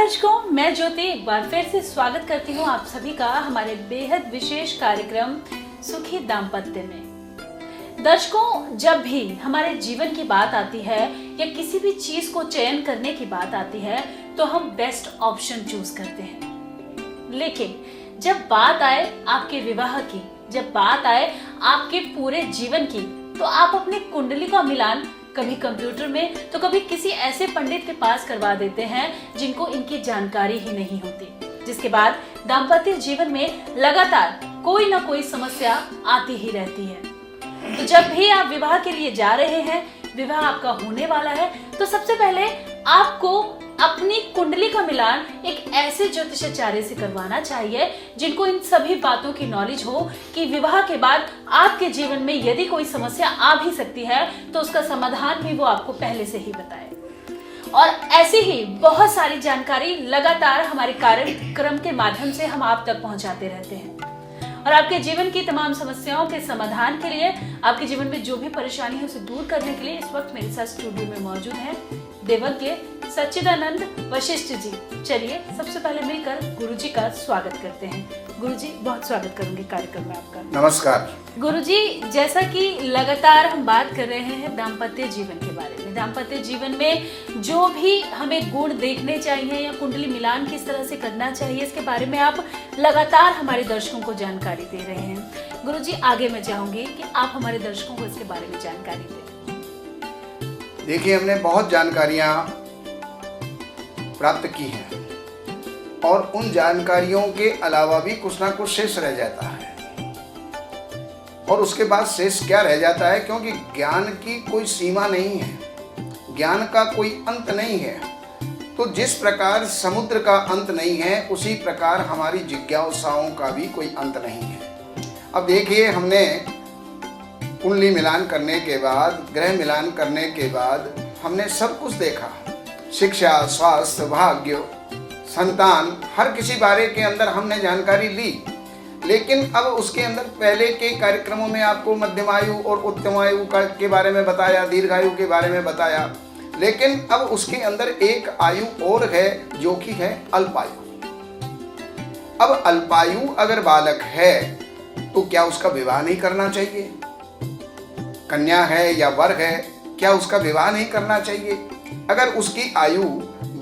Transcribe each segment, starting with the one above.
दर्शकों, मैं ज्योति एक बार फिर से स्वागत करती हूँ आप सभी का हमारे बेहद विशेष कार्यक्रम सुखी दाम्पत्य में। दर्शकों, जब भी हमारे जीवन की बात आती है या किसी भी चीज को चयन करने की बात आती है तो हम बेस्ट ऑप्शन चूज करते हैं। लेकिन जब बात आए आपके विवाह की, जब बात आए आपके पूरे जीवन की, तो आप अपनी कुंडली का मिलान कभी कंप्यूटर में तो कभी किसी ऐसे पंडित के पास करवा देते हैं जिनको इनकी जानकारी ही नहीं होती, जिसके बाद दाम्पत्य जीवन में लगातार कोई ना कोई समस्या आती ही रहती है। तो जब भी आप विवाह के लिए जा रहे हैं, विवाह आपका होने वाला है, तो सबसे पहले आपको अपनी कुंडली का मिलान एक ऐसे ज्योतिषाचार्य से करवाना चाहिए जिनको इन सभी बातों की नॉलेज हो कि विवाह के बाद आपके जीवन में यदि कोई समस्या आ भी सकती है तो उसका समाधान भी वो आपको पहले से ही बताए। और ऐसी ही बहुत सारी जानकारी लगातार हमारे कार्यक्रम के माध्यम से हम आप तक पहुंचाते रहते हैं। और आपके जीवन की तमाम समस्याओं के समाधान के लिए, आपके जीवन में जो भी परेशानी है उसे दूर करने के लिए इस वक्त मेरे साथ स्टूडियो में मौजूद हैं देवज्ञ सच्चिदानंद वशिष्ठ जी। चलिए सबसे पहले मिलकर गुरुजी का स्वागत करते हैं। गुरुजी, बहुत स्वागत करूंगी कार्यक्रम में आपका। नमस्कार गुरुजी, जैसा कि लगातार हम बात कर रहे हैं दाम्पत्य जीवन के बारे में, दाम्पत्य जीवन में जो भी हमें गुण देखने चाहिए या कुंडली मिलान किस तरह से करना चाहिए, इसके बारे में आप लगातार हमारे दर्शकों को जानकारी दे रहे हैं। गुरुजी, आगे मैं चाहूंगी कि आप हमारे दर्शकों को इसके बारे में जानकारी दें। देखिए, हमने बहुत जानकारियां प्राप्त की हैं और उन जानकारियों के अलावा भी कुछ ना कुछ शेष रह जाता है। और उसके बाद शेष क्या रह जाता है, क्योंकि ज्ञान की कोई सीमा नहीं है, ज्ञान का कोई अंत नहीं है। तो जिस प्रकार समुद्र का अंत नहीं है, उसी प्रकार हमारी जिज्ञासाओं का भी कोई अंत नहीं है। अब देखिए, हमने कुंडली मिलान करने के बाद, ग्रह मिलान करने के बाद हमने सब कुछ देखा। शिक्षा, स्वास्थ्य, भाग्य, संतान, हर किसी बारे के अंदर हमने जानकारी ली। लेकिन अब उसके अंदर पहले के कार्यक्रमों में आपको मध्यम आयु और उत्तम आयु के बारे में बताया, दीर्घायु के बारे में बताया। लेकिन अब उसके अंदर एक आयु और है जो कि है अल्पायु। अब अल्पायु अगर बालक है तो क्या उसका विवाह नहीं करना चाहिए? कन्या है या वर है, क्या उसका विवाह नहीं करना चाहिए? अगर उसकी आयु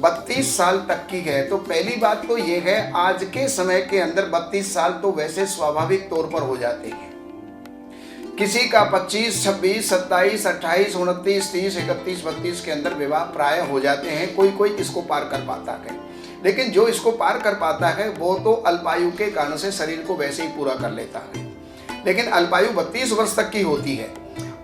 32 साल तक की है तो पहली बात तो ये है, आज के समय के अंदर 32 साल तो वैसे स्वाभाविक तौर पर हो जाते हैं। किसी का 25, 26, 27, 28, 29, 30, 31, 32 के अंदर विवाह प्राय हो जाते हैं। कोई कोई इसको पार कर पाता है, लेकिन जो इसको पार कर पाता है वो तो अल्पायु के कारण से शरीर को वैसे ही पूरा कर लेता है। लेकिन अल्पायु 32 वर्ष तक की होती है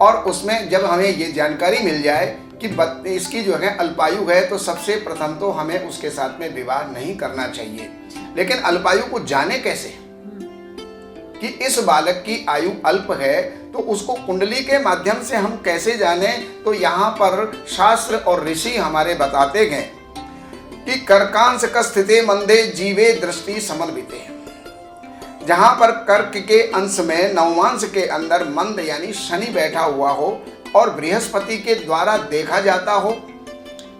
और उसमें जब हमें ये जानकारी मिल जाए कि इसकी जो है अल्पायु है, तो सबसे प्रथम तो हमें उसके साथ में विवाह नहीं करना चाहिए। लेकिन अल्पायु को जाने कैसे कि इस बालक की आयु अल्प है, तो उसको कुंडली के माध्यम से हम कैसे जाने? तो यहाँ पर शास्त्र और ऋषि हमारे बताते हैं कि कर्कांश का स्थिते मंदे जीवे दृष्टि समन्विते। जहां पर कर्क के अंश में नवमांश के अंदर मंद यानी शनि बैठा हुआ हो और बृहस्पति के द्वारा देखा जाता हो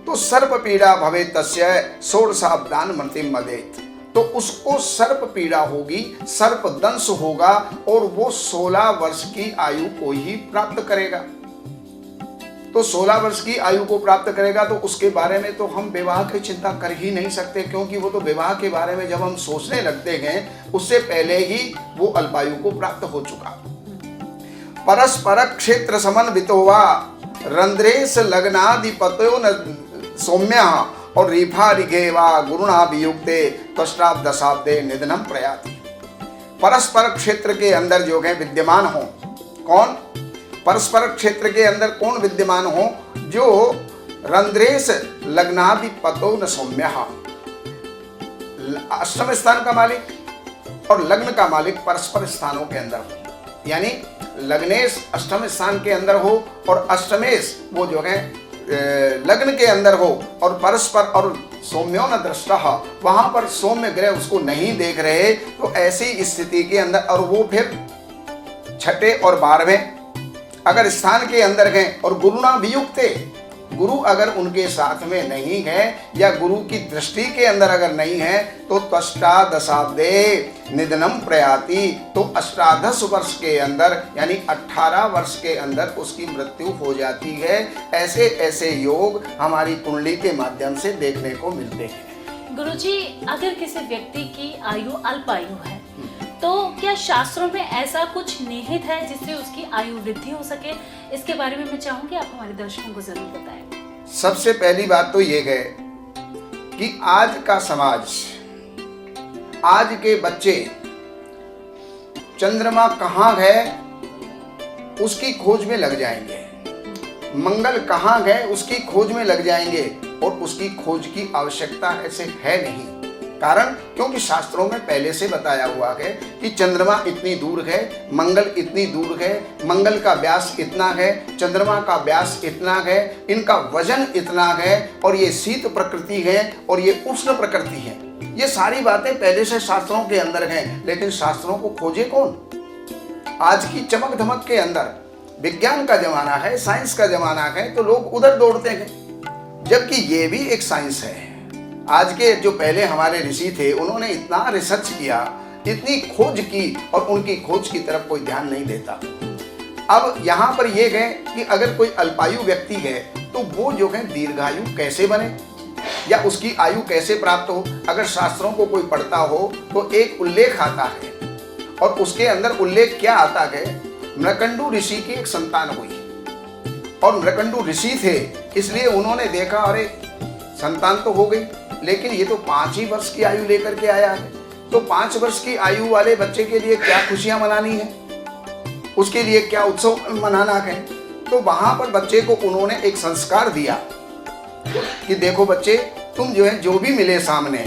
तो सर्प पीड़ा भवे तस्य षोडशाब्दान मृत्युम मदेत। तो उसको सर्प पीड़ा होगी, सर्प दंश होगा और वो 16 वर्ष की आयु को ही प्राप्त करेगा। तो 16 वर्ष की आयु को प्राप्त करेगा तो उसके बारे में तो हम विवाह की चिंता कर ही नहीं सकते, क्योंकि वो तो विवाह के बारे में जब हम सोचने लगते हैं उससे पहले ही वो अल्पायु को प्राप्त हो चुका। परस्पर क्षेत्र समन्वितो वा रंध्रेश लग्नाधिपतो न सौम्य और रीफा ऋगे वा गुरुणा वियुक्ते त्वष्टाब्द दशाब्दे निधनम प्रयाति। परस्पर क्षेत्र के अंदर जो है विद्यमान हो, कौन? परस्पर क्षेत्र के अंदर कौन विद्यमान हो? जो रंध्रेश लग्नाधिपतो न सौम्य, अष्टम स्थान का मालिक और लग्न का मालिक परस्पर स्थानों के अंदर हो। यानी लग्नेश अष्टम स्थान के अंदर हो और अष्टमेश वो जो है लग्न के अंदर हो और परस्पर और सौम्यो न दृष्टा, वहां पर सौम्य ग्रह उसको नहीं देख रहे, तो ऐसी स्थिति के अंदर और वो फिर छठे और 12वें अगर स्थान के अंदर हैं और गुरुणा वियुक्ते गुरु अगर उनके साथ में नहीं है या गुरु की दृष्टि के अंदर अगर नहीं है तो त्वष्टादशाब्दे निधनम प्रयाति, तो अष्टादश वर्ष के अंदर यानी 18 वर्ष के अंदर उसकी मृत्यु हो जाती है। ऐसे ऐसे योग हमारी कुंडली के माध्यम से देखने को मिलते हैं। गुरुजी, अगर किसी व्यक्ति की आयु अल्प आयु है तो क्या शास्त्रों में ऐसा कुछ निहित है जिससे उसकी आयु वृद्धि हो सके? इसके बारे में मैं चाहूंगी आप हमारे दर्शकों को जरूर बताएं। सबसे पहली बात तो ये है कि आज का समाज, आज के बच्चे चंद्रमा कहाँ है उसकी खोज में लग जाएंगे, मंगल कहाँ गए उसकी खोज में लग जाएंगे, और उसकी खोज की आवश्यकता ऐसे है नहीं। कारण क्योंकि शास्त्रों में पहले से बताया हुआ है कि चंद्रमा इतनी दूर है, मंगल इतनी दूर है, मंगल का व्यास इतना है, चंद्रमा का व्यास इतना है, इनका वजन इतना है, और ये शीत प्रकृति है और ये उष्ण प्रकृति है। ये सारी बातें पहले से शास्त्रों के अंदर हैं, लेकिन शास्त्रों को खोजे कौन? आज की चमक धमक के अंदर विज्ञान का जमाना है, साइंस का जमाना है, तो लोग उधर दौड़ते हैं, जबकि ये भी एक साइंस है। आज के जो पहले हमारे ऋषि थे उन्होंने इतना रिसर्च किया, इतनी खोज की, और उनकी खोज की तरफ कोई ध्यान नहीं देता। अब यहाँ पर यह है कि अगर कोई अल्पायु व्यक्ति है तो वो जो है दीर्घायु कैसे बने या उसकी आयु कैसे प्राप्त हो। अगर शास्त्रों को कोई पढ़ता हो तो एक उल्लेख आता है, और उसके अंदर उल्लेख क्या आता है? मृकंडू ऋषि की एक संतान हुई, और मृकंडू ऋषि थे, इसलिए उन्होंने देखा अरे संतान तो हो गई, लेकिन ये तो 5 ही वर्ष की आयु लेकर के आया है, तो 5 वर्ष की आयु वाले बच्चे के लिए क्या खुशियां मनानी है, उसके लिए क्या उत्सव मनाना है। तो वहां पर बच्चे को उन्होंने एक संस्कार दिया कि देखो बच्चे, तुम जो है जो भी मिले सामने,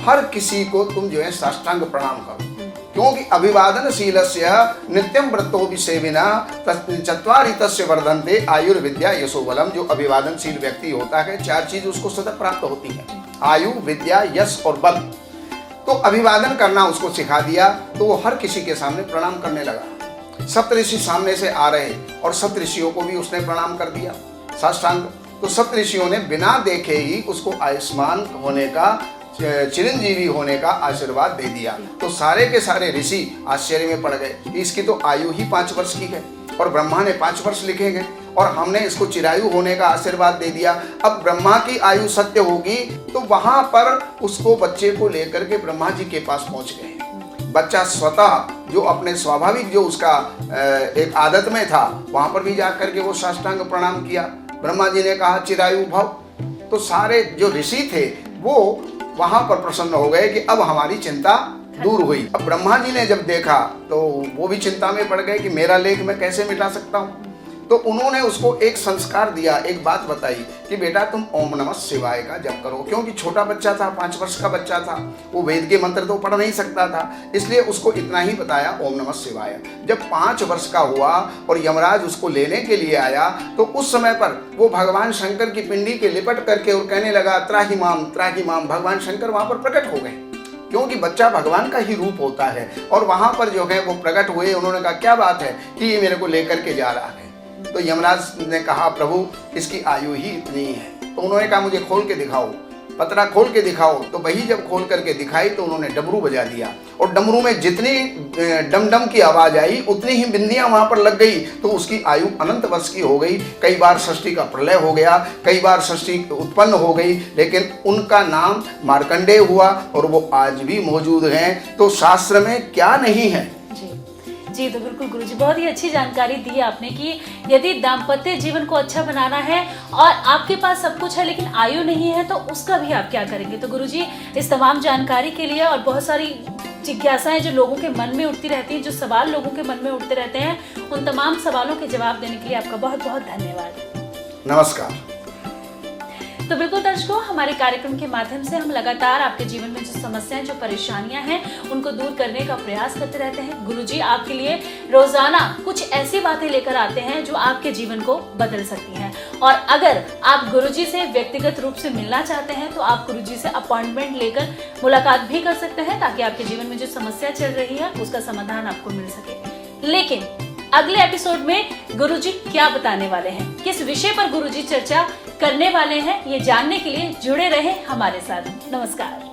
हर किसी को तुम जो है साष्टांग प्रणाम करो, क्योंकि अभिवादनशीलस्य नित्यम व्रतो विसेविना चत्वारि तस्य वर्धन्ते आयुर्विद्या यशो बलम। जो अभिवादनशील व्यक्ति होता है 4 चीज उसको सतत प्राप्त होती है, आयु, विद्या, यश और बल। तो अभिवादन करना उसको सिखा दिया, तो वो हर किसी के सामने प्रणाम करने लगा। सप्तऋषि सामने से आ रहे और सप्तऋषियों को भी उसने प्रणाम कर दिया साष्टांग। तो सप्तऋषियों ने बिना देखे ही उसको आयुष्मान होने का, चिरंजीवी होने का आशीर्वाद दे दिया। तो सारे के सारे ऋषि आश्चर्य में पड़ गए कि इसकी तो आयु ही 5 वर्ष की है, और ब्रह्मा ने 5 वर्ष लिखे हैं, और हमने इसको चिरायु होने का आशीर्वाद दे दिया। अब ब्रह्मा की आयु सत्य होगी, तो वहां पर उसको बच्चे को लेकर के ब्रह्मा जी के पास पहुंच गए। बच्चा स्वतः जो अपने स्वाभाविक जो उसका एक आदत में था, वहां पर भी जाकर के वो साष्टांग प्रणाम किया। ब्रह्मा जी ने कहा चिरायु भव। तो सारे जो ऋषि थे वो वहां पर प्रसन्न हो गए कि अब हमारी चिंता दूर हुई। अब ब्रह्मा जी ने जब देखा तो वो भी चिंता में पड़ गए कि मेरा लेख मैं कैसे मिटा सकता हूँ। तो उन्होंने उसको एक संस्कार दिया, एक बात बताई कि बेटा तुम ओम नमः शिवाय का जप करो, क्योंकि छोटा बच्चा था, 5 वर्ष का बच्चा था, वो वेद के मंत्र तो पढ़ नहीं सकता था, इसलिए उसको इतना ही बताया ओम नमः शिवाय। जब 5 वर्ष का हुआ और यमराज उसको लेने के लिए आया, तो उस समय पर वो भगवान शंकर की पिंडी के लिपट करके और कहने लगा त्राहिमाम त्राहिमाम। भगवान शंकर वहां पर प्रकट हो गए, क्योंकि बच्चा भगवान का ही रूप होता है, और वहां पर जो है वो प्रकट हुए। उन्होंने कहा क्या बात है कि ये मेरे को लेकर के जा रहा है। तो यमराज ने कहा प्रभु इसकी आयु ही इतनी है। तो उन्होंने कहा मुझे खोल के दिखाओ, पतरा खोल के दिखाओ। तो वही जब खोल करके दिखाई तो उन्होंने डमरू बजा दिया, और डमरू में जितनी डम डम की आवाज आई उतनी ही बिंदियां वहां पर लग गई। तो उसकी आयु अनंत वर्ष की हो गई। कई बार षष्ठी का प्रलय हो गया, कई बार षष्ठी उत्पन्न हो गई, लेकिन उनका नाम मार्कंडेय हुआ, और वो आज भी मौजूद हैं। तो शास्त्र में क्या नहीं है। जी तो बिल्कुल गुरुजी, बहुत ही अच्छी जानकारी दी आपने कि यदि दाम्पत्य जीवन को अच्छा बनाना है और आपके पास सब कुछ है लेकिन आयु नहीं है, तो उसका भी आप क्या करेंगे। तो गुरुजी, इस तमाम जानकारी के लिए और बहुत सारी जिज्ञासाएं जो लोगों के मन में उठती रहती हैं, जो सवाल लोगों के मन में उठते रहते हैं, उन तमाम सवालों के जवाब देने के लिए आपका बहुत बहुत धन्यवाद। नमस्कार। तो बिल्कुल दर्शकों, हमारे कार्यक्रम के माध्यम से हम लगातार आपके जीवन में जो समस्याएं, जो परेशानियां हैं, उनको दूर करने का प्रयास करते रहते हैं। गुरुजी आपके लिए रोजाना कुछ ऐसी बातें लेकर आते हैं जो आपके जीवन को बदल सकती हैं। और अगर आप गुरुजी से व्यक्तिगत रूप से मिलना चाहते हैं तो आप गुरुजी से अपॉइंटमेंट लेकर मुलाकात भी कर सकते हैं, ताकि आपके जीवन में जो समस्या चल रही है उसका समाधान आपको मिल सके। लेकिन अगले एपिसोड में गुरुजी क्या बताने वाले हैं, किस विषय पर गुरुजी चर्चा करने वाले हैं, ये जानने के लिए जुड़े रहें हमारे साथ। नमस्कार।